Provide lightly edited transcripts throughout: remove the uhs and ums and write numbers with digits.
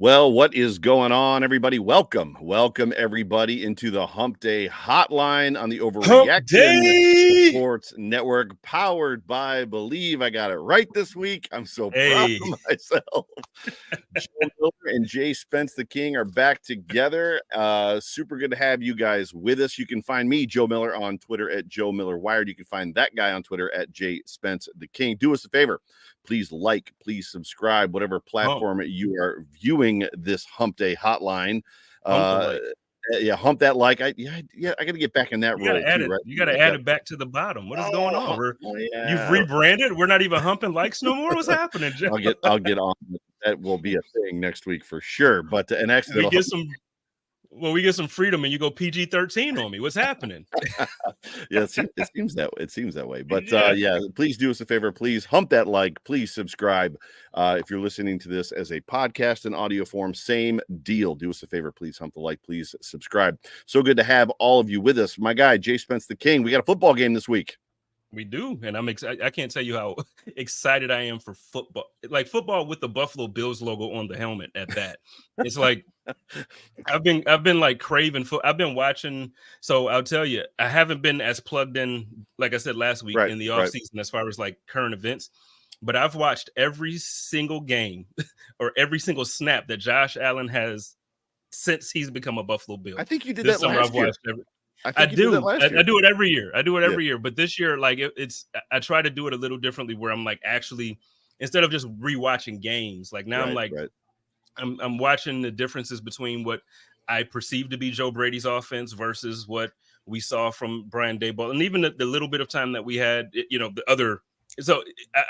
Well, what is going on, everybody? Welcome everybody into the Hump Day Hotline on the Hump Overreaction Day! Sports Network, powered by Believe. I got it right this week. I'm so proud Hey, of myself. Joe Miller and Jay Spence the King are back together. Super good to have you guys with us. You can find me, Joe Miller, on Twitter at Joe Miller Wired. You can find that guy on Twitter at Jay Spence the King. Do us a favor. Please like, please subscribe, whatever platform you are viewing this Hump Day Hotline. Hump that like. I got to get back in that you gotta role add too, it. right? You gotta add it back to the bottom. What is going on? You've Yeah. rebranded. We're not even humping likes no more. What's happening, Joe? I'll get on. That will be a thing next week for sure. But and actually, we get some freedom, and you go PG-13 on me. What's happening? Yeah, it seems that way. But please do us a favor. Please hump that like. Please subscribe. If you're listening to this as a podcast in audio form, same deal. Do us a favor. Please hump the like. Please subscribe. So good to have all of you with us. My guy, Jay Spence the King. We got a football game this week. We do, and I'm excited. I can't tell you how excited I am for football. Like football with the Buffalo Bills logo on the helmet. At that, it's like I've been like craving for. I've been watching. So I'll tell you, I haven't been as plugged in, like I said last week, in the offseason as far as like current events. But I've watched every single game or every single snap that Josh Allen has since he's become a Buffalo Bill. I think you did that last year. I do it every year. I do it every year. But this year, like I try to do it a little differently where I'm like actually, instead of just rewatching games, like now I'm watching the differences between what I perceive to be Joe Brady's offense versus what we saw from Brian Daboll, and even the little bit of time that we had, the other. So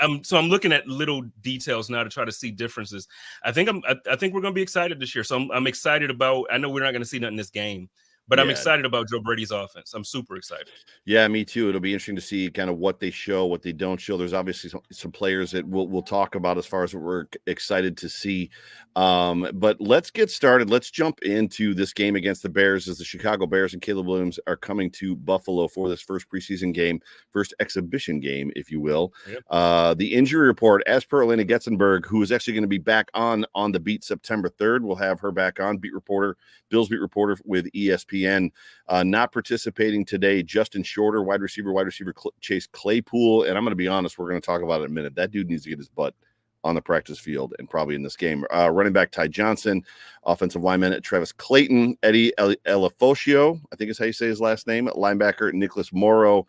I'm looking at little details now to try to see differences. I think we're going to be excited this year. So I'm excited about. I know we're not going to see nothing in this game, but I'm excited about Joe Brady's offense. I'm super excited. Yeah, me too. It'll be interesting to see kind of what they show, what they don't show. There's obviously some players that we'll talk about as far as what we're excited to see. But let's get started. Let's jump into this game against the Bears as the Chicago Bears and Caleb Williams are coming to Buffalo for this first preseason game, first exhibition game, if you will. Yep. The injury report, as per Elena Getzenberg, who is actually going to be back on the beat September 3rd. We'll have her back on, Bills beat reporter with ESPN. Not participating today, Justin Shorter, wide receiver Chase Claypool. And I'm going to be honest, we're going to talk about it in a minute. That dude needs to get his butt on the practice field and probably in this game. Running back Ty Johnson, offensive lineman Travis Clayton, Eddie Elafosio, I think is how you say his last name, linebacker Nicholas Morrow.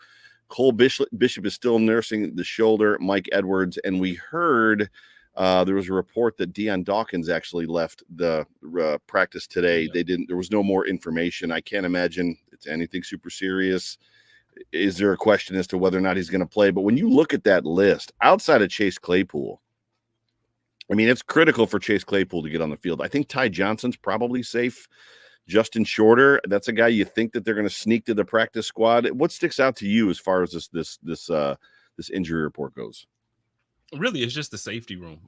Cole Bishop is still nursing the shoulder, Mike Edwards. And we heard there was a report that Deion Dawkins actually left the practice today. Yeah. There was no more information. I can't imagine it's anything super serious. Is there a question as to whether or not he's going to play? But when you look at that list, outside of Chase Claypool, I mean, it's critical for Chase Claypool to get on the field. I think Ty Johnson's probably safe. Justin Shorter, that's a guy you think that they're going to sneak to the practice squad. What sticks out to you as far as this injury report goes? Really, it's just the safety room.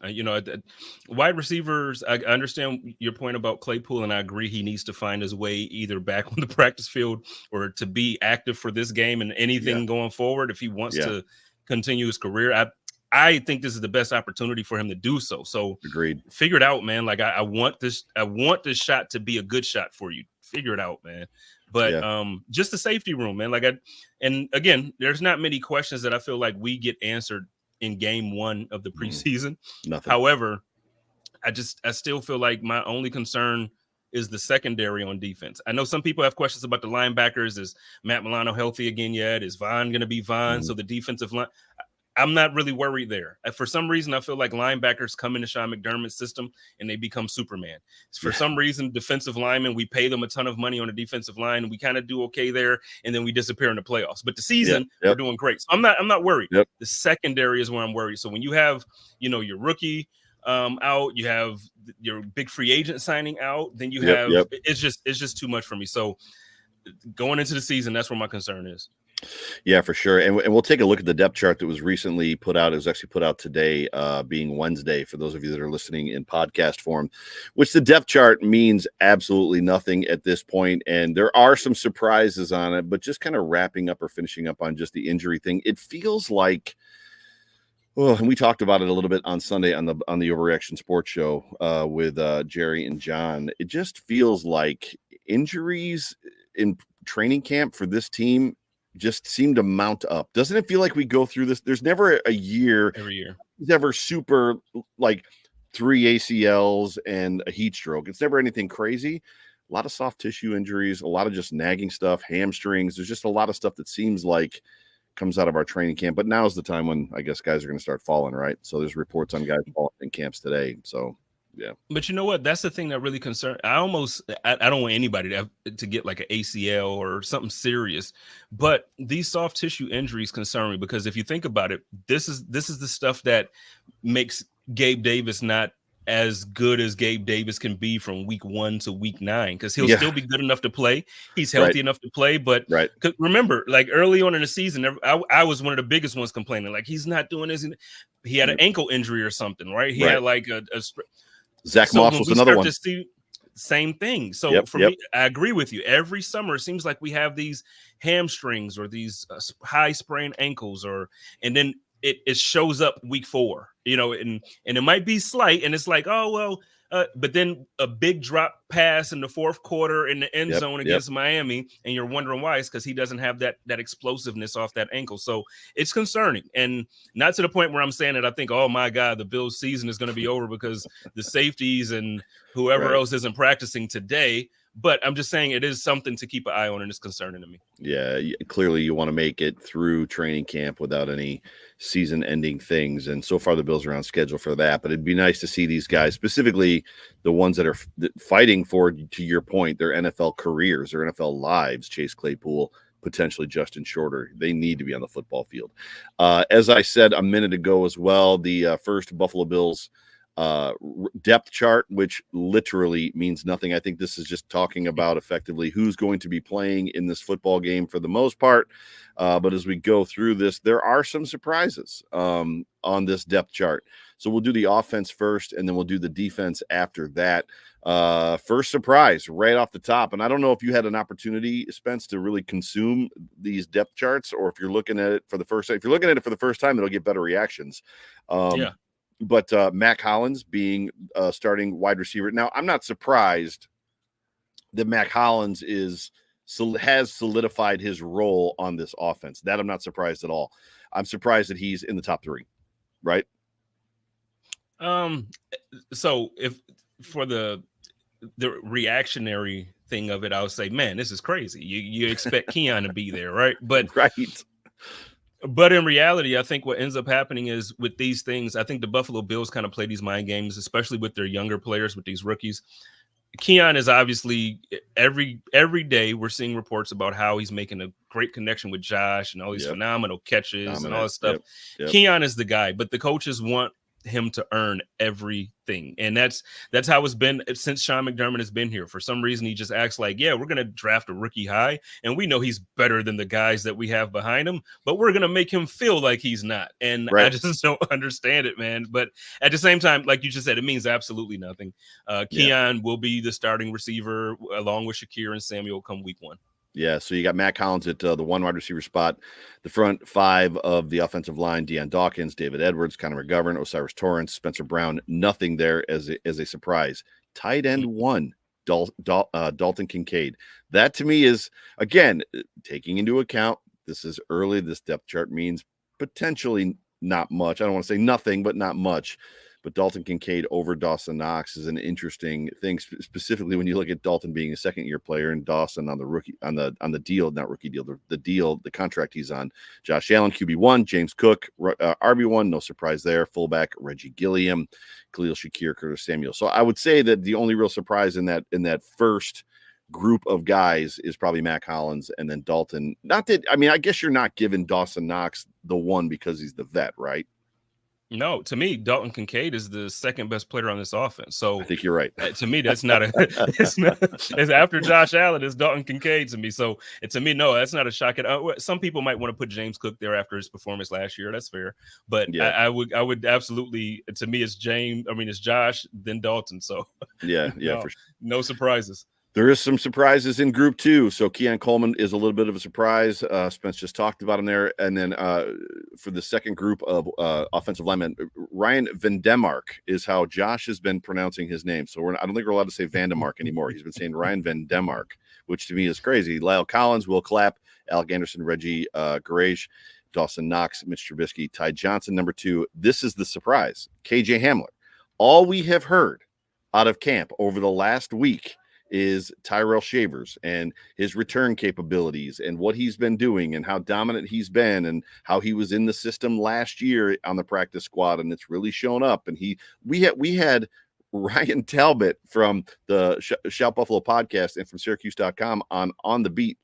Wide receivers, I understand your point about Claypool, and I agree he needs to find his way either back on the practice field or to be active for this game and anything going forward if he wants to continue his career. I think this is the best opportunity for him to do so. So agreed. Figure it out, man. Like I want this shot to be a good shot for you. Figure it out, man. But just the safety room, man. And again, there's not many questions that I feel like we get answered in game one of the preseason. Nothing. However, I still feel like my only concern is the secondary on defense. I know some people have questions about the linebackers. Is Matt Milano healthy again yet? Is Vaughn going to be Vaughn? So the defensive line, I'm not really worried there. For some reason, I feel like linebackers come into Sean McDermott's system and they become Superman. For some reason, defensive linemen, we pay them a ton of money on the defensive line. And we kind of do okay there, and then we disappear in the playoffs. But the season, we're doing great. So I'm not worried. The secondary is where I'm worried. So when you have, your rookie out, you have your big free agent signing out, then you have it's just too much for me. So going into the season, that's where my concern is. Yeah, for sure. And we'll take a look at the depth chart that was recently put out. It was actually put out today, being Wednesday, for those of you that are listening in podcast form, which the depth chart means absolutely nothing at this point. And there are some surprises on it, but just kind of wrapping up or finishing up on just the injury thing. It feels like Well, and we talked about it a little bit on Sunday on the Overreaction Sports Show with Jerry and John. It just feels like injuries in training camp for this team just seem to mount up. Doesn't it feel like we go through this? There's never a year every year. It's ever super like 3 ACLs and a heat stroke. It's never anything crazy. A lot of soft tissue injuries, a lot of just nagging stuff, hamstrings. There's just a lot of stuff that seems like comes out of our training camp. But now's the time when I guess guys are going to start falling, right? So there's reports on guys falling in camps today. So yeah. But you know what? That's the thing that really concerns. I don't want anybody to get like an ACL or something serious. But these soft tissue injuries concern me because if you think about it, this is the stuff that makes Gabe Davis not as good as Gabe Davis can be from week 1 to week 9 because he'll still be good enough to play. He's healthy enough to play. But remember, like early on in the season, I was one of the biggest ones complaining, like he's not doing this. He had an ankle injury or something, right? He had like a Zach Moss was another one. Same thing. So for me, I agree with you. Every summer, it seems like we have these hamstrings or these high sprained ankles, and then it shows up week 4, and it might be slight, and it's like, oh well, but then a big drop pass in the 4th quarter in the end zone against Miami, and you're wondering why. It's because he doesn't have that explosiveness off that ankle. So it's concerning, and not to the point where I'm saying that I think, oh my God, the Bills season is going to be over because the safeties and whoever else isn't practicing today. But I'm just saying it is something to keep an eye on, and it's concerning to me. Yeah, clearly you want to make it through training camp without any season-ending things, and so far the Bills are on schedule for that. But it'd be nice to see these guys, specifically the ones that are fighting for, to your point, their NFL careers, their NFL lives. Chase Claypool, potentially Justin Shorter. They need to be on the football field. As I said a minute ago as well, the first Buffalo Bills depth chart, which literally means nothing. I think this is just talking about effectively who's going to be playing in this football game for the most part. But as we go through this, there are some surprises on this depth chart. So we'll do the offense first, and then we'll do the defense after that. First surprise right off the top. And I don't know if you had an opportunity, Spence, to really consume these depth charts, or if you're looking at it for the first time. If you're looking at it for the first time, it'll get better reactions. But Mac Hollins being starting wide receiver. Now, I'm not surprised that Mac Hollins has solidified his role on this offense. That I'm not surprised at all. I'm surprised that he's in the top 3, right? So if for the reactionary thing of it, I would say, man, this is crazy. You expect Keon to be there, right? But But in reality, I think what ends up happening is with these things, I think the Buffalo Bills kind of play these mind games, especially with their younger players, with these rookies. Keon is obviously every day we're seeing reports about how he's making a great connection with Josh and all these phenomenal catches and all this stuff. Keon is the guy, but the coaches want him to earn everything, and that's how it's been since Sean McDermott has been here. For some reason, he just acts like, yeah, we're gonna draft a rookie high, and we know he's better than the guys that we have behind him, but we're gonna make him feel like he's not. And I just don't understand it, man. But at the same time, like you just said, it means absolutely nothing. Keon will be the starting receiver along with Shakir and Samuel come week 1. Yeah, so you got Mac Hollins at the 1 wide receiver spot. The front 5 of the offensive line: Deion Dawkins, David Edwards, Connor McGovern, Osiris Torrance, Spencer Brown. Nothing there as a surprise. Tight end 1, Dalton Kincaid. That to me is, again, taking into account this is early. This depth chart means potentially not much. I don't want to say nothing, but not much. But Dalton Kincaid over Dawson Knox is an interesting thing, specifically when you look at Dalton being a second-year player and Dawson on the rookie on the deal, not rookie deal, the contract he's on. Josh Allen, QB1, James Cook, RB1, no surprise there. Fullback Reggie Gilliam, Khalil Shakir, Curtis Samuel. So I would say that the only real surprise in that first group of guys is probably Mac Hollins and then Dalton. Not that, I mean, I guess you're not giving Dawson Knox the one because he's the vet, right? No, to me, Dalton Kincaid is the second best player on this offense. So I think you're right. To me, that's not it's after Josh Allen, it's Dalton Kincaid to me. So to me, no, that's not a shock. Some people might want to put James Cook there after his performance last year. That's fair. But I would absolutely, to me, it's Josh, then Dalton. So for sure. No surprises. There is some surprises in Group 2. So Keon Coleman is a little bit of a surprise. Spence just talked about him there. And then for the second group of offensive linemen, Ryan Vandemark is how Josh has been pronouncing his name. So I don't think we're allowed to say Vandemark anymore. He's been saying Ryan Vandemark, which to me is crazy. Lyle Collins, Will Clapp, Alec Anderson, Reggie Garage, Dawson Knox, Mitch Trubisky, Ty Johnson, number 2. This is the surprise. KJ Hamler. All we have heard out of camp over the last week is Tyrell Shavers and his return capabilities and what he's been doing and how dominant he's been and how he was in the system last year on the practice squad, and it's really shown up. And we had Ryan Talbot from the Shout Buffalo podcast and from Syracuse.com on the beat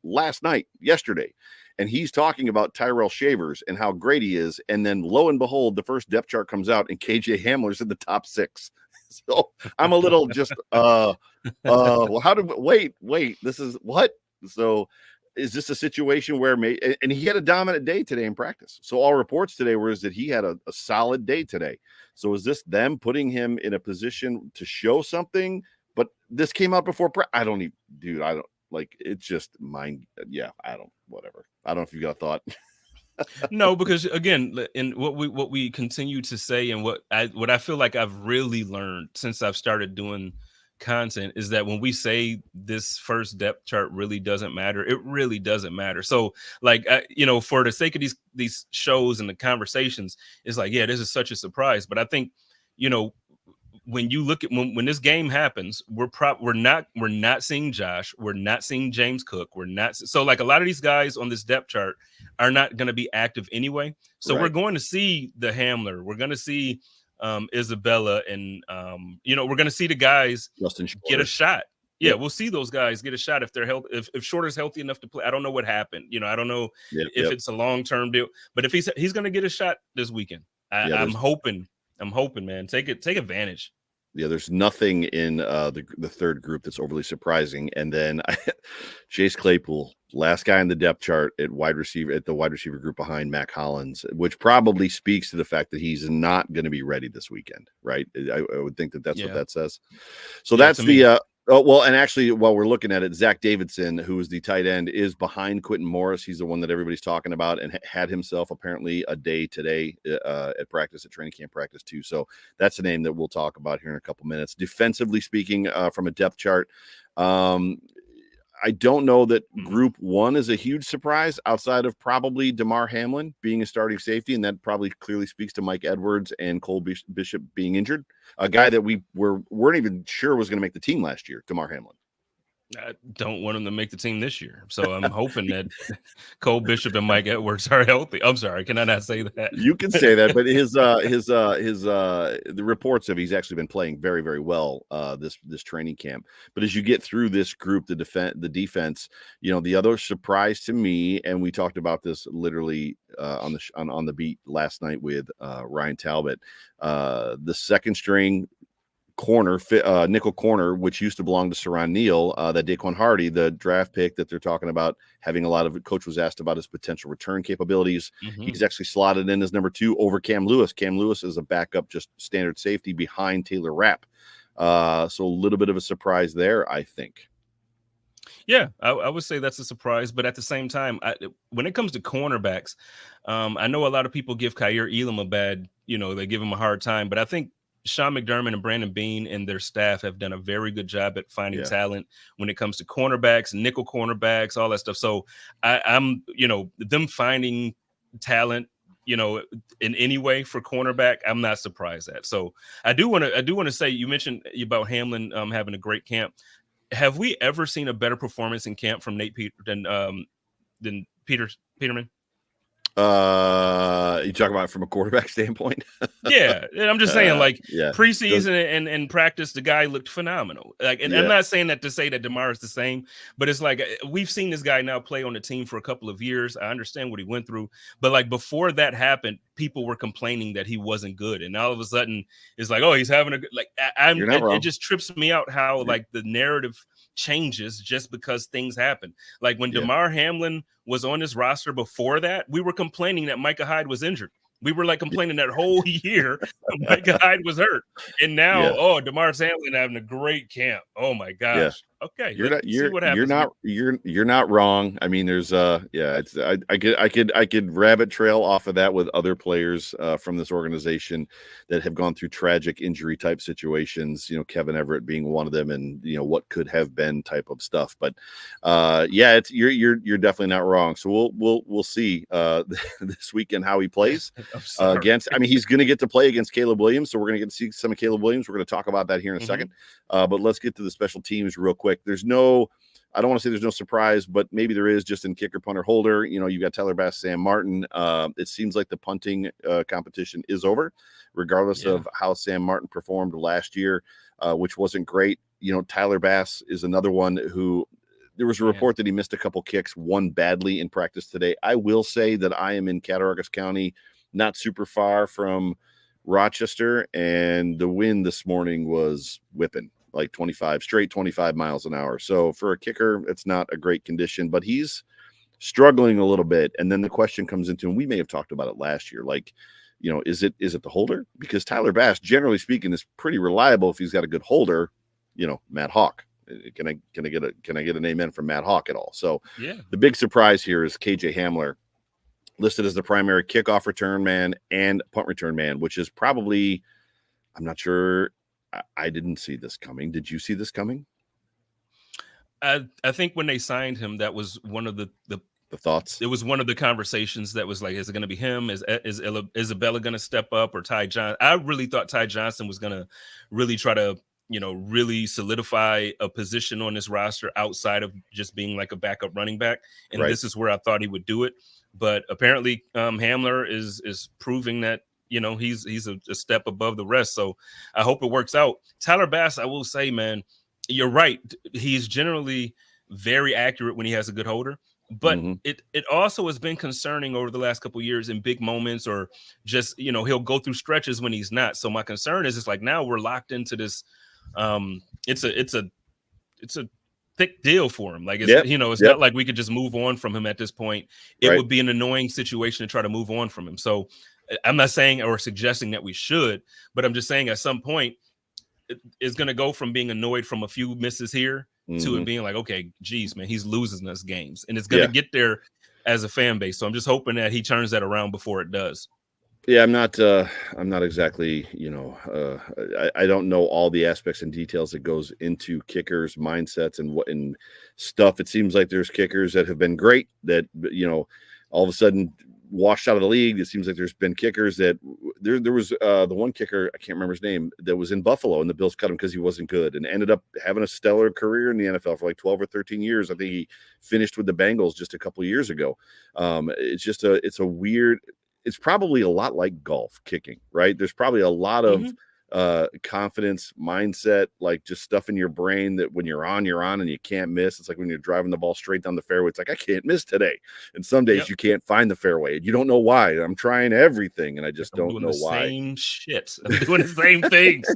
yesterday. And he's talking about Tyrell Shavers and how great he is. And then lo and behold, the first depth chart comes out and KJ Hamler's in the top 6. So I'm a little just, well, wait, this is what? So is this a situation where, and he had a dominant day today in practice. So all reports today were that he had a solid day today. So is this them putting him in a position to show something? But this came out before, it's just mine. Yeah, whatever. I don't know if you got a thought. No, because again, in what we continue to say, and what I feel like I've really learned since I've started doing content is that when we say this first depth chart really doesn't matter, it really doesn't matter. So like, for the sake of these shows and the conversations, it's like, yeah, this is such a surprise. But I think, when you look at when this game happens, we're not seeing Josh, we're not seeing James Cook, so like a lot of these guys on this depth chart are not going to be active anyway. So We're going to see the Hamler, we're going to see Isabella, and we're going to see the guys get a shot. Yeah, we'll see those guys get a shot if they're healthy. If Shorter's healthy enough to play, I don't know what happened. I don't know if it's a long-term deal, but if he's going to get a shot this weekend, I'm hoping, man, take advantage. Yeah, there's nothing in the third group that's overly surprising. And then Chase Claypool, last guy in the depth chart at the wide receiver group behind Mac Hollins, which probably speaks to the fact that he's not going to be ready this weekend, right? I would think that's what that says. So that's the and actually, while we're looking at it, Zach Davidson, who is the tight end, is behind Quentin Morris. He's the one that everybody's talking about and had himself apparently a day today at training camp practice too. So that's a name that we'll talk about here in a couple minutes. Defensively speaking, from a depth chart, I don't know that Group 1 is a huge surprise outside of probably Damar Hamlin being a starting safety, and that probably clearly speaks to Mike Edwards and Cole Bishop being injured. A guy that we weren't even sure was going to make the team last year, Damar Hamlin. I don't want him to make the team this year, so I'm hoping that Cole Bishop and Mike Edwards are healthy. I'm sorry, can I not say that? You can say that, but the reports of he's actually been playing very, very well this training camp. But as you get through this group, the defense, the other surprise to me, and we talked about this literally on the beat last night with Ryan Talbot, the second string corner, nickel corner, which used to belong to Saran Neal, that Daquan Hardy, the draft pick that they're talking about having a lot of. Coach was asked about his potential return capabilities. He's actually slotted in as number 2 over Cam Lewis. Cam Lewis is a backup, just standard safety behind Taylor Rapp. So a little bit of a surprise there, I think. Yeah, I would say that's a surprise. But at the same time, when it comes to cornerbacks, I know a lot of people give Kaiir Elam a bad, they give him a hard time. But I think Sean McDermott and Brandon Beane and their staff have done a very good job at finding talent when it comes to cornerbacks, nickel cornerbacks, all that stuff. So I'm them finding talent, in any way for cornerback, I'm not surprised at. So I do want to say, you mentioned about Hamlin having a great camp. Have we ever seen a better performance in camp from Nate than Peterman? You talk about it from a quarterback standpoint. Yeah, and I'm just saying, preseason and practice, the guy looked phenomenal. I'm not saying that to say that DeMar is the same, but it's like we've seen this guy now play on the team for a couple of years. I understand what he went through, but before that happened, people were complaining that he wasn't good, and all of a sudden, it's like, oh, he's having a good. It just trips me out how the narrative changes just because things happen. Like when Damar Hamlin was on this roster before that, we were complaining that Micah Hyde was injured. We were complaining that whole year Micah Hyde was hurt. And now, Damar Hamlin having a great camp. Oh my gosh. Okay, You're let's see what happens. you're not wrong. I mean, there's it's I could rabbit trail off of that with other players from this organization that have gone through tragic injury type situations. You know, Kevin Everett being one of them, and you know what could have been type of stuff. But yeah, it's you're definitely not wrong. So we'll see this weekend how he plays against. I mean, he's going to get to play against Caleb Williams, so we're going to get to see some of Caleb Williams. We're going to talk about that here in a second. But let's get to the special teams real quick. I don't want to say there's no surprise, but maybe there is just in kicker, punter, holder. You know, you got Tyler Bass, Sam Martin. It seems like the punting competition is over, regardless of how Sam Martin performed last year, which wasn't great. You know, Tyler Bass is another one who there was a report that he missed a couple kicks, one badly in practice today. I will say that I am in Cattaraugus County, not super far from Rochester, and the wind this morning was whipping like 25 miles an hour. So for a kicker, it's not a great condition, but he's struggling a little bit. And then the question comes into, and we may have talked about it last year, like, you know, is it the holder? Because Tyler Bass, generally speaking, is pretty reliable if he's got a good holder. You know, Matt Hawk. Can I get an amen from Matt Hawk at all? So the big surprise here is KJ Hamler, listed as the primary kickoff return man and punt return man, which is probably, I'm not sure. I didn't see this coming. Did you see this coming? I think when they signed him, that was one of the thoughts. It was one of the conversations that was like, is it going to be him? Is Isabella going to step up, or Ty Johnson? I really thought Ty Johnson was going to really try to, you know, really solidify a position on this roster outside of just being like a backup running back. And this is where I thought he would do it. But apparently Hamler is proving that, you know, he's a step above the rest. So I hope it works out. Tyler Bass, I will say, man, you're right. He's generally very accurate when he has a good holder. But it also has been concerning over the last couple of years in big moments, or just, you know, he'll go through stretches when he's not. So my concern is, it's like now we're locked into this. It's a thick deal for him. Like, it's, you know, it's not like we could just move on from him at this point. It would be an annoying situation to try to move on from him. So I'm not saying or suggesting that we should, but I'm just saying at some point it's going to go from being annoyed from a few misses here to it being like, okay, geez, man, he's losing us games, and it's going to get there as a fan base. So I'm just hoping that he turns that around before it does. Yeah, I'm not exactly, you know, I don't know all the aspects and details that goes into kickers' mindsets and stuff. It seems like there's kickers that have been great that, you know, all of a sudden washed out of the league. It seems like there's been kickers that there was the one kicker, I can't remember his name, that was in Buffalo, and the Bills cut him because he wasn't good, and ended up having a stellar career in the NFL for like 12 or 13 years. I think he finished with the Bengals just a couple of years ago. It's a weird. It's probably a lot like golf kicking, right? There's probably a lot of confidence, mindset, like just stuff in your brain that when you're on and you can't miss. It's like when you're driving the ball straight down the fairway. It's like, I can't miss today. And some days you can't find the fairway and you don't know why. I'm trying everything and I just don't know why. Same shit. I'm doing the same things.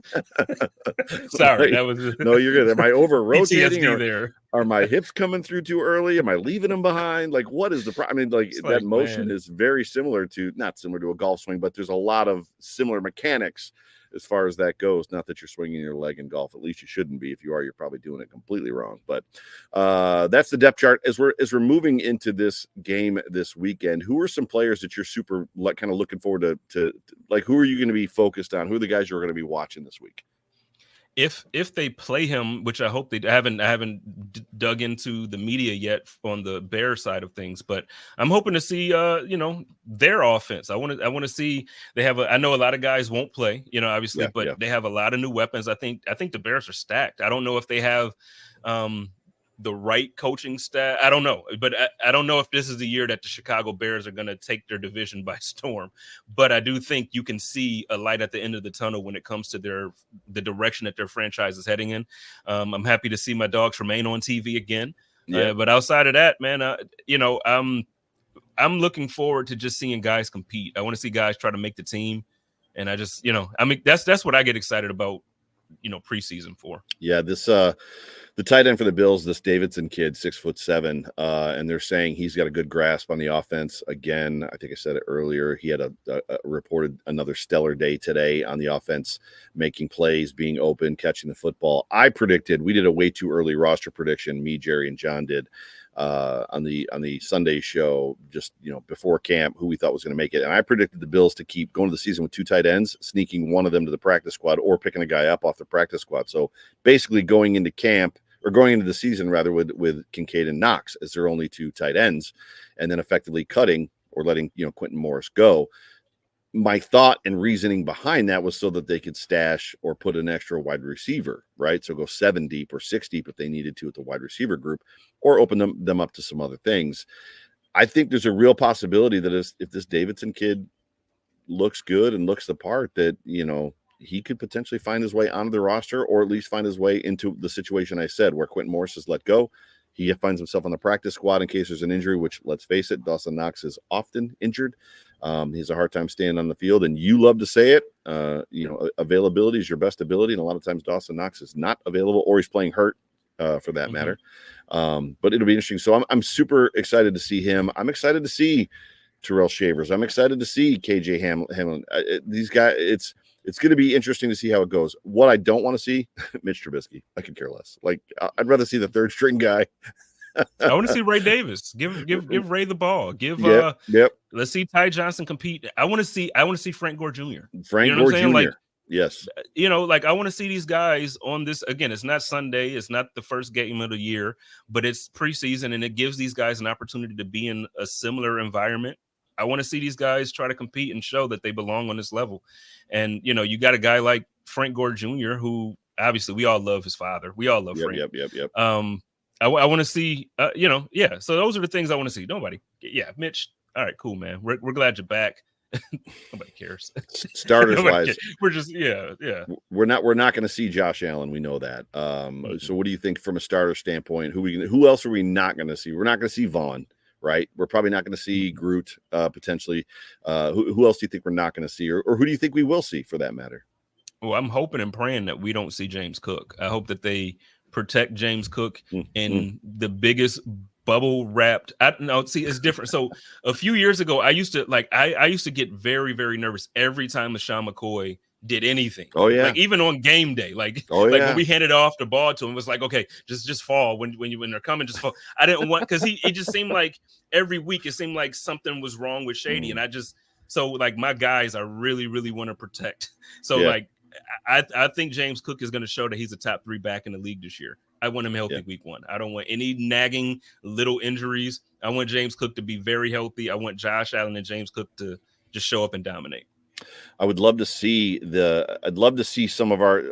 Sorry, that was no, you're good. Am I over rotating there? Are my hips coming through too early? Am I leaving them behind? Like, what is the problem? I mean, like that motion is very similar to, not similar to a golf swing, but there's a lot of similar mechanics as far as that goes. Not that you're swinging your leg in golf. At least you shouldn't be. If you are, you're probably doing it completely wrong. But that's the depth chart. As we're moving into this game this weekend, who are some players that you're super kind of looking forward to like, who are you going to be focused on? Who are the guys you're going to be watching this week? If they play him, which I hope they haven't dug into the media yet on the Bear side of things, but I'm hoping to see you know, their offense. I want to see they have I know a lot of guys won't play, you know, obviously, but they have a lot of new weapons. I think the Bears are stacked. I don't know if they have the right coaching staff. I don't know, but I don't know if this is the year that the Chicago Bears are going to take their division by storm. But I do think you can see a light at the end of the tunnel when it comes to the direction that their franchise is heading in. I'm happy to see my dogs remain on TV again. But outside of that, man, you know, I'm looking forward to just seeing guys compete. I want to see guys try to make the team. And I just, you know, I mean, that's what I get excited about preseason for. Yeah, this the tight end for the Bills, this Davidson kid, 6'7", and they're saying he's got a good grasp on the offense. Again, I think I said it earlier. He had a reported another stellar day today on the offense, making plays, being open, catching the football. I predicted, we did a way too early roster prediction. Me, Jerry, and John did on the Sunday show, just before camp, who we thought was going to make it. And I predicted the Bills to keep going to the season with 2 tight ends, sneaking one of them to the practice squad or picking a guy up off the practice squad. So basically going into camp, or going into the season rather, with Kincaid and Knox as their only 2 tight ends, and then effectively cutting or letting Quentin Morris go. My thought and reasoning behind that was so that they could stash or put an extra wide receiver, right? So go 7 deep or 6 deep if they needed to at the wide receiver group, or open them up to some other things. I think there's a real possibility that if this Davidson kid looks good and looks the part, that he could potentially find his way onto the roster, or at least find his way into the situation I said, where Quentin Morris is let go. He finds himself on the practice squad in case there's an injury, which, let's face it, Dawson Knox is often injured. He has a hard time staying on the field, and you love to say it. Availability is your best ability, and a lot of times Dawson Knox is not available, or he's playing hurt for that matter. But it'll be interesting. So I'm super excited to see him. I'm excited to see Terrell Shavers. I'm excited to see KJ Hamlin. These guys, it's going to be interesting to see how it goes. What I don't want to see, Mitch Trubisky. I could care less. Like, I'd rather see the 3rd string guy. I want to see Ray Davis. Give Ray the ball. Let's see Ty Johnson compete. I want to see Frank Gore Jr. Frank Gore Jr. Like, yes. Like, I want to see these guys on this. Again, it's not Sunday. It's not the first game of the year, but it's preseason, and it gives these guys an opportunity to be in a similar environment. I want to see these guys try to compete and show that they belong on this level. And, you got a guy like Frank Gore Jr., who obviously we all love his father. We all love Frank. Yep. I want to see, so those are the things I want to see. Mitch. All right, cool, man. We're glad you're back. Nobody cares. Starters wise, we're just, we're not going to see Josh Allen. We know that. So what do you think from a starter standpoint? Who else are we not going to see? We're not going to see Vaughn. Right, we're probably not going to see Groot potentially. Who else do you think we're not going to see, or who do you think we will see for that matter? Well, I'm hoping and praying that we don't see James Cook. I hope that they protect James Cook in the biggest bubble wrapped. It's different. So a few years ago, I used to get very, very nervous every time LaShawn McCoy did anything. Oh yeah, like even on game day, when we handed off the ball to him, it was like, okay, just fall when they're coming, just fall. I didn't want, because it just seemed like every week it seemed like something was wrong with Shady, and my guys I really, really want to protect. So I think James Cook is going to show that he's a top 3 back in the league this year. I want him healthy week 1. I don't want any nagging little injuries. I want James Cook to be very healthy. I want Josh Allen and James Cook to just show up and dominate. I would love to see some of our,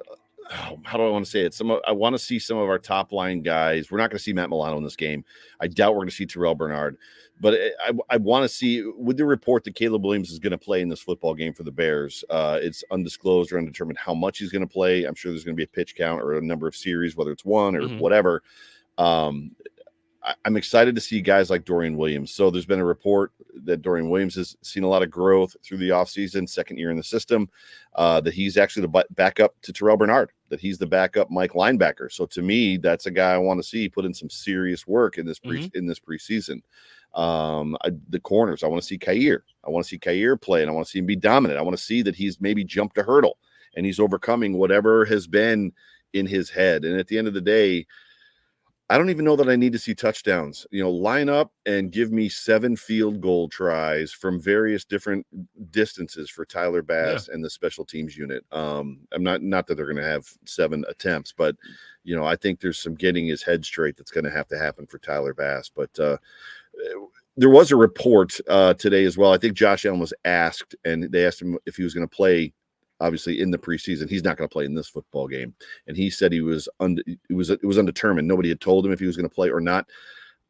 how do I want to say it? I want to see some of our top line guys. We're not going to see Matt Milano in this game. I doubt we're going to see Terrell Bernard, but I want to see, with the report that Caleb Williams is going to play in this football game for the Bears. It's undisclosed or undetermined how much he's going to play. I'm sure there's going to be a pitch count or a number of series, whether it's 1 or whatever. I'm excited to see guys like Dorian Williams. So there's been a report that Dorian Williams has seen a lot of growth through the offseason, 2nd year in the system, that he's actually the backup to Terrell Bernard, that he's the backup Mike linebacker. So to me, that's a guy I want to see put in some serious work in this preseason. The corners, I want to see Kaiir. I want to see Kaiir play, and I want to see him be dominant. I want to see that he's maybe jumped a hurdle and he's overcoming whatever has been in his head. And at the end of the day, I don't even know that I need to see touchdowns. Line up and give me 7 field goal tries from various different distances for Tyler Bass and the special teams unit. I'm not that they're going to have 7 attempts, but I think there's some getting his head straight that's going to have to happen for Tyler Bass. But there was a report today as well. I think Josh Allen was asked, and they asked him if he was going to play. Obviously, in the preseason, he's not going to play in this football game, and he said it was undetermined. Nobody had told him if he was going to play or not.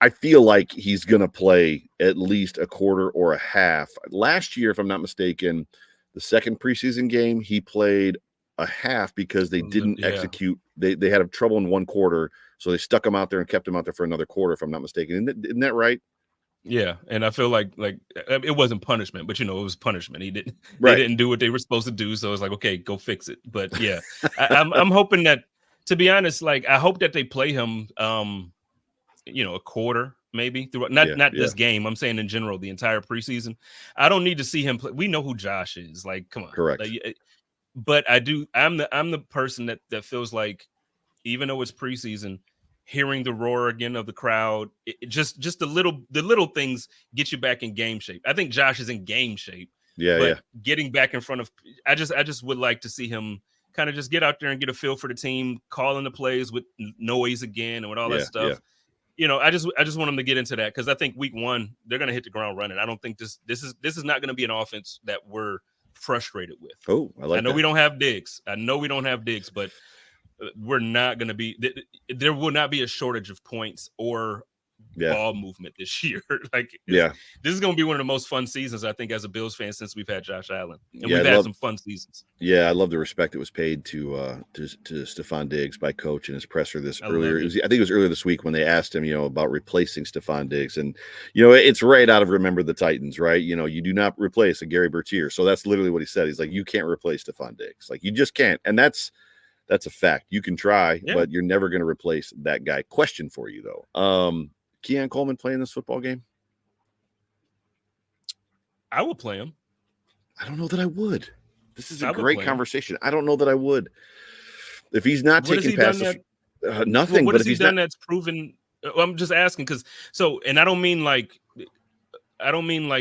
I feel like he's going to play at least a quarter or a half. Last year, if I'm not mistaken, the 2nd preseason game he played a half because they didn't execute. They had trouble in 1 quarter, so they stuck him out there and kept him out there for another quarter. If I'm not mistaken, isn't that right? Yeah, and I feel like it wasn't punishment, but it was punishment. They Right. didn't do what they were supposed to do, so it's like, okay, go fix it. But yeah, I'm hoping that, to be honest, like I hope that they play him, a quarter maybe through Yeah, not yeah. this game. I'm saying in general, the entire preseason. I don't need to see him play. We know who Josh is. Like, come on, Correct. But I do. I'm the person that feels like, even though it's preseason, hearing the roar again of the crowd, just the little things get you back in game shape. I think Josh is in game shape, but getting back in front of, I just would like to see him kind of just get out there and get a feel for the team, calling the plays with noise again and with all that stuff. I just want them to get into that, because I think week one they're going to hit the ground running. I don't think this is not going to be an offense that we're frustrated with. Oh, I know we don't have Diggs. But we're not going to be. There will not be a shortage of points or ball movement this year. This is going to be one of the most fun seasons, I think, as a Bills fan, since we've had Josh Allen, and we've had some fun seasons. Yeah, I love the respect that was paid to Stephon Diggs by Coach in his presser earlier. I think it was earlier this week when they asked him, about replacing Stephon Diggs, and it's right out of Remember the Titans, right? You do not replace a Gary Bertier. So that's literally what he said. He's like, you can't replace Stephon Diggs, like you just can't, and that's a fact. You can try, but you're never going to replace that guy. Question for you though. Keon Coleman playing this football game? I would play him. I don't know that I would. This is a great conversation. I don't know that I would. If he's not taking passes, nothing. What has he done that's proven? I'm just asking, because and I don't mean like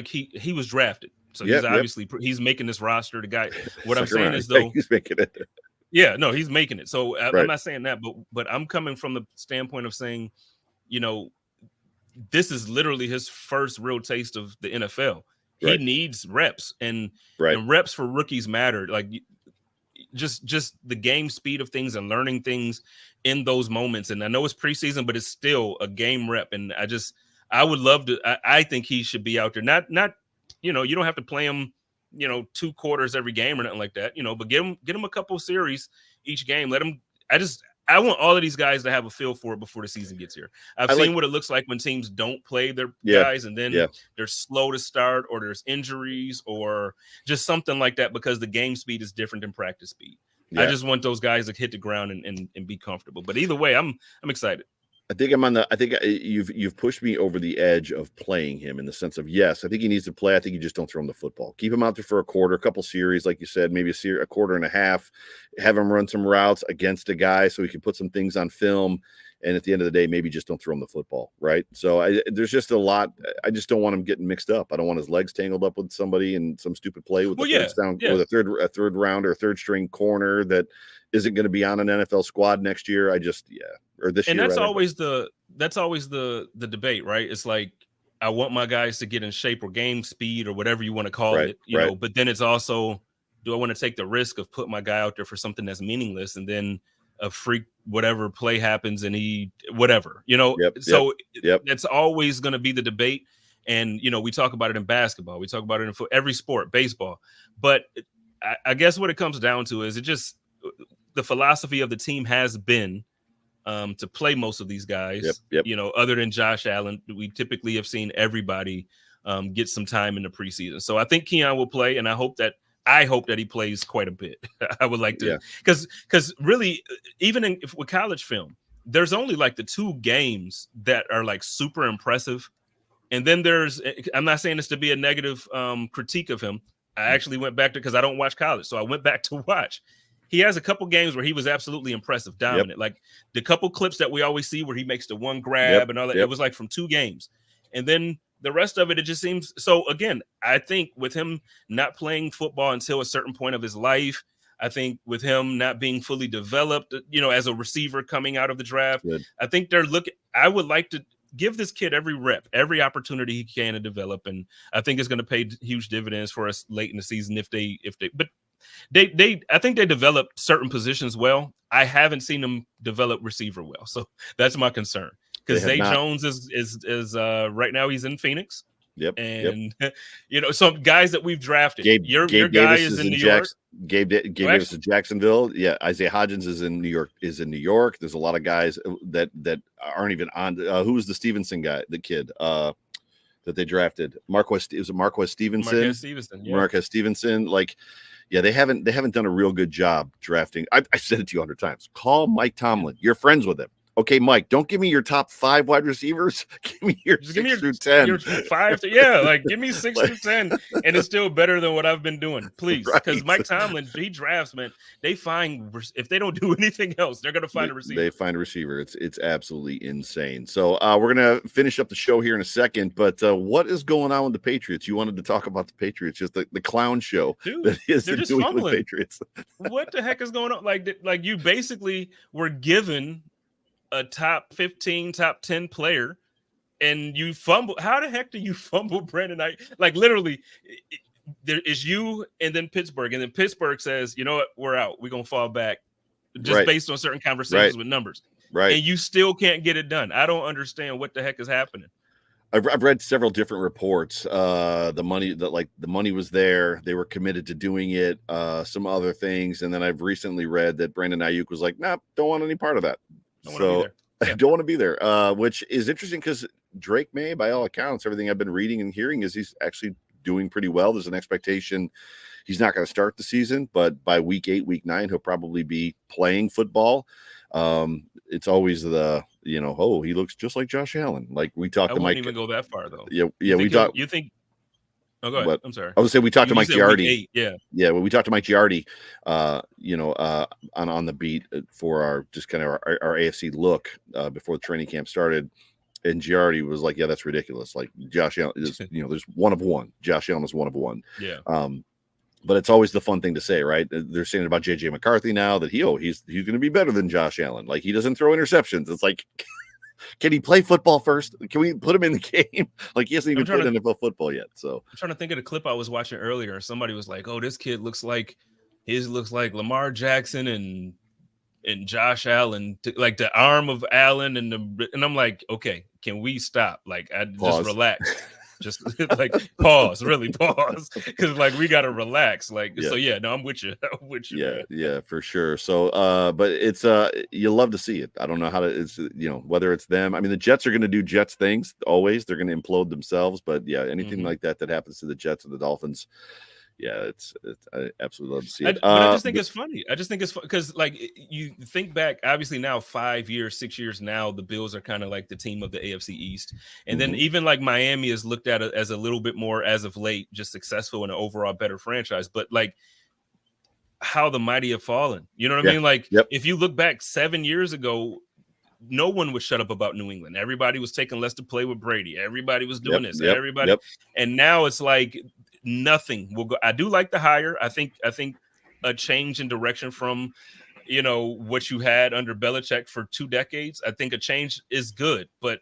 he was drafted. So he's obviously he's making this roster. The guy. What I'm saying is, though, he's making it. Yeah, no, he's making it. So I'm not saying that, but I'm coming from the standpoint of saying, this is literally his first real taste of the NFL. He needs reps, and reps for rookies matter. Like just the game speed of things and learning things in those moments. And I know it's preseason, but it's still a game rep. And I would love to. I think he should be out there. Not you don't have to play him 2 quarters every game or nothing like that, but get him a couple series each game. Let him. I want all of these guys to have a feel for it before the season gets here. I've seen what it looks like when teams don't play their guys, and then they're slow to start, or there's injuries, or just something like that, because the game speed is different than practice speed. I just want those guys to hit the ground and be comfortable. But either way, I'm excited. I think you've pushed me over the edge of playing him, in the sense of, yes, I think he needs to play. I think you just don't throw him the football. Keep him out there for a quarter, a couple series, like you said, maybe a quarter and a half. Have him run some routes against a guy so he can put some things on film. And at the end of the day, maybe just don't throw him the football, right? So there's just a lot. I just don't want him getting mixed up. I don't want his legs tangled up with somebody in some stupid play with with a third round or third string corner that isn't going to be on an NFL squad next year. Or this year. And that's always the debate, right? It's like, I want my guys to get in shape, or game speed, or whatever you want to call it, know. But then it's also, do I want to take the risk of putting my guy out there for something that's meaningless, and then a freak whatever play happens and he whatever, that's always going to be the debate. And we talk about it in basketball, we talk about it in every sport, baseball. But I guess what it comes down to is the philosophy of the team has been to play most of these guys. Other than Josh Allen, we typically have seen everybody get some time in the preseason. So I think Keon will play, and I hope that he plays quite a bit. I would like to, because really, even with college film, there's only like the 2 games that are like super impressive. And then I'm not saying this to be a negative critique of him. I actually went back to, because I don't watch college, so I went back to watch. He has a couple games where he was absolutely impressive, dominant. Like the couple clips that we always see where he makes the one grab and all that. It was like from 2 games. And then the rest of it just seems. So again, I think with him not playing football until a certain point of his life, I think with him not being fully developed, as a receiver coming out of the draft, I think I would like to give this kid every rep, every opportunity he can to develop. And I think it's going to pay huge dividends for us late in the season if they, but I think they developed certain positions well. I haven't seen them develop receiver well, so that's my concern. Because Zay Jones is right now he's in Phoenix. And some guys that we've drafted. Your guy is in New York. Gabe Davis is Jacksonville. Yeah, Isaiah Hodgins is in New York. There's a lot of guys that aren't even on. Who was the Stevenson guy? The kid. The that they drafted. Marquez Stevenson. Yeah. Marquez Stevenson. Like, yeah, they haven't done a real good job drafting. I said it to you 100 times. Call Mike Tomlin. You're friends with him. Okay, Mike, don't give me your top 5 wide receivers. Give me your 6 through 10. Your 5 to, yeah, like give me 6 through 10, and it's still better than what I've been doing, please. Because Mike Tomlin, he drafts, man. They find, if they don't do anything else, they're gonna find a receiver. They find a receiver. It's absolutely insane. So we're gonna finish up the show here in a second. But what is going on with the Patriots? You wanted to talk about the Patriots, just the clown show. Dude, that is they're just fumbling. Patriots. What the heck is going on? Like you basically were given a top 15, top 10 player, and you fumble. How the heck do you fumble Brandon Ayuk? Like literally, there is you and then Pittsburgh, and then Pittsburgh says, you know what, we're out. We're gonna fall back, just based on certain conversations with numbers. Right, and you still can't get it done. I don't understand what the heck is happening. I've read several different reports. The money was there. They were committed to doing it. Some other things, and then I've recently read that Brandon Ayuk was like, "Nah, don't want any part of that." I don't want to be there, which is interesting because Drake May, by all accounts, everything I've been reading and hearing is he's actually doing pretty well. There's an expectation he's not going to start the season, but by week 8, week 9, he'll probably be playing football. It's always the, he looks just like Josh Allen. Like we talked to Mike. I wouldn't even go that far though. Yeah, we talked. You think? Oh, go ahead. But I'm sorry. I would say we talked to Mike Giardi. Yeah. When we talked to Mike Giardi, on the beat for our AFC look before the training camp started, and Giardi was like, "Yeah, that's ridiculous. Like Josh Allen is, there's one of one. Josh Allen is one of one." Yeah. But it's always the fun thing to say, right? They're saying about JJ McCarthy now that he's going to be better than Josh Allen. Like he doesn't throw interceptions. It's like. Can he play football first? Can we put him in the game? Like he hasn't even played NFL football yet. So I'm trying to think of the clip I was watching earlier. Somebody was like, "Oh, this kid looks like Lamar Jackson and Josh Allen, like the arm of Allen and I'm like, okay, can we stop? Like, just relax." Just like pause, because like we gotta relax. Like, so yeah, no, I'm with you. Yeah, for sure. So but it's you love to see it. I don't know how to, it's whether it's them. I mean, the Jets are gonna do Jets things always. They're gonna implode themselves, but yeah, anything like that happens to the Jets and the Dolphins. Yeah, it's I absolutely love to see it. But I just think it's funny. I just think it's because like you think back, obviously now 5 years, 6 years now, the Bills are kind of like the team of the AFC East, and then even like Miami is looked at as a little bit more as of late, just successful and an overall better franchise. But like how the mighty have fallen, you know what I mean? Like if you look back 7 years ago, no one would shut up about New England. Everybody was taking less to play with Brady. Everybody was doing this. Everybody, and now it's like. Nothing will go. I do like the hire. I think a change in direction from what you had under Belichick for 2 decades. I think a change is good, but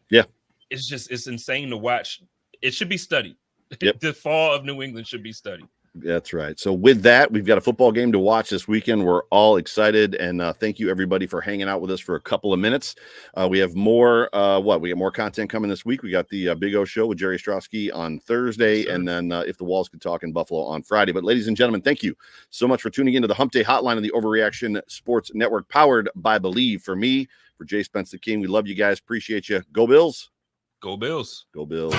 it's insane to watch. It should be studied. The fall of New England should be studied. That's right. So with that, we've got a football game to watch this weekend. We're all excited, and thank you everybody for hanging out with us for a couple of minutes. We have more. We got more content coming this week. We got the Big O Show with Jerry Ostrowski on Thursday, and then If the Walls Could Talk in Buffalo on Friday. But ladies and gentlemen, thank you so much for tuning into the Hump Day Hotline of the Overreaction Sports Network, powered by Believe. For me, for Jay Spence the King, we love you guys. Appreciate you. Go Bills. Go Bills. Go Bills.